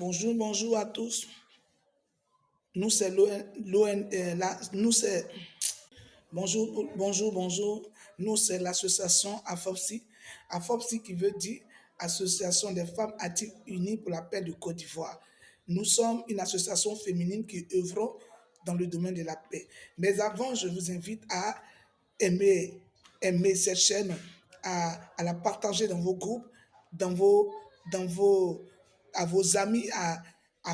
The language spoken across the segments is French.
Bonjour, bonjour à tous. Nous, c'est nous, c'est bonjour, bonjour, bonjour. Nous, c'est l'association AFOPSI. AFOPSI qui veut dire Association des femmes actives unies pour la paix de Côte d'Ivoire. Nous sommes une association féminine qui œuvrons dans le domaine de la paix. Mais avant, je vous invite à aimer cette chaîne, à la partager dans vos groupes, dans vos, dans vos, à vos amis, à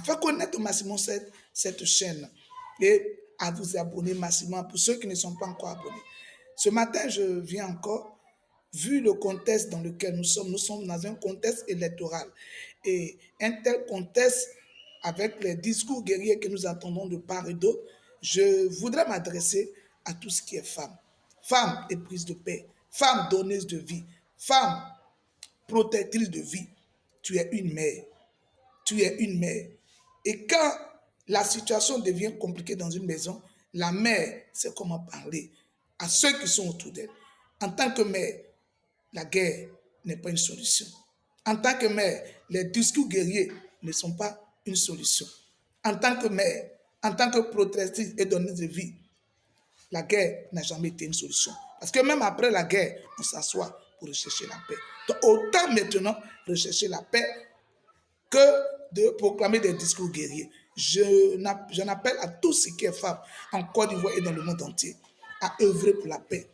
faire connaître au maximum cette chaîne et à vous abonner massivement pour ceux qui ne sont pas encore abonnés. Ce matin, je viens encore, vu le contexte dans lequel nous sommes dans un contexte électoral. Et un tel contexte, avec les discours guerriers que nous entendons de part et d'autre, je voudrais m'adresser à tout ce qui est femme. Femme éprise de paix, femme donneuse de vie, femme protectrice de vie. Tu es une mère. Tu es une mère. Et quand la situation devient compliquée dans une maison, la mère sait comment parler à ceux qui sont autour d'elle. En tant que mère, la guerre n'est pas une solution. En tant que mère, les discours guerriers ne sont pas une solution. En tant que mère, en tant que protectrice et donneuse de vie, la guerre n'a jamais été une solution. Parce que même après la guerre, on s'assoit pour rechercher la paix. Donc autant maintenant rechercher la paix que de proclamer des discours guerriers. J'en appelle à tous ceux qui sont femmes en Côte d'Ivoire et dans le monde entier à œuvrer pour la paix,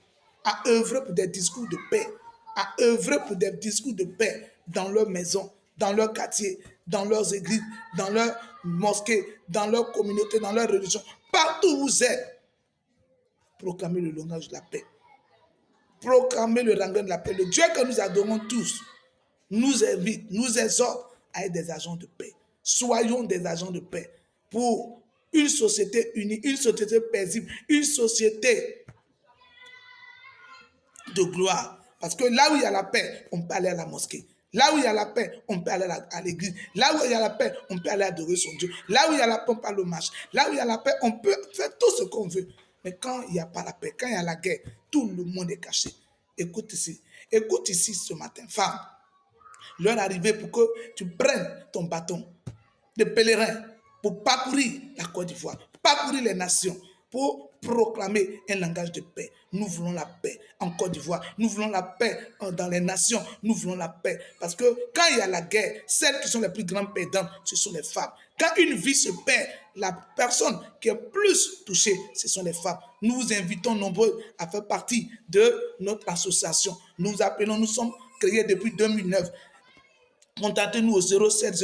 à œuvrer pour des discours de paix, à œuvrer pour des discours de paix dans leurs maisons, dans leurs quartiers, dans leurs églises, dans leurs mosquées, dans leurs communautés, dans leurs religions. Partout où vous êtes, proclamez le langage de la paix. Proclamez le langage de la paix. Le Dieu que nous adorons tous nous invite, nous exhorte à être des agents de paix. Soyons des agents de paix pour une société unie, une société paisible, une société de gloire. Parce que là où il y a la paix, on peut aller à la mosquée. Là où il y a la paix, on peut aller à l'église. Là où il y a la paix, on peut aller adorer son Dieu. Là où il y a la paix, on peut aller au marché. Là où il y a la paix, on peut faire tout ce qu'on veut. Mais quand il n'y a pas la paix, quand il y a la guerre, tout le monde est caché. Écoute ici ce matin, femme. L'heure est arrivée pour que tu prennes ton bâton de pèlerin pour parcourir la Côte d'Ivoire, parcourir les nations, pour proclamer un langage de paix. Nous voulons la paix en Côte d'Ivoire, nous voulons la paix dans les nations, nous voulons la paix. Parce que quand il y a la guerre, celles qui sont les plus grandes perdantes, ce sont les femmes. Quand une vie se perd, la personne qui est plus touchée, ce sont les femmes. Nous vous invitons nombreux à faire partie de notre association. Nous sommes créés depuis 2009. Contactez-nous au 070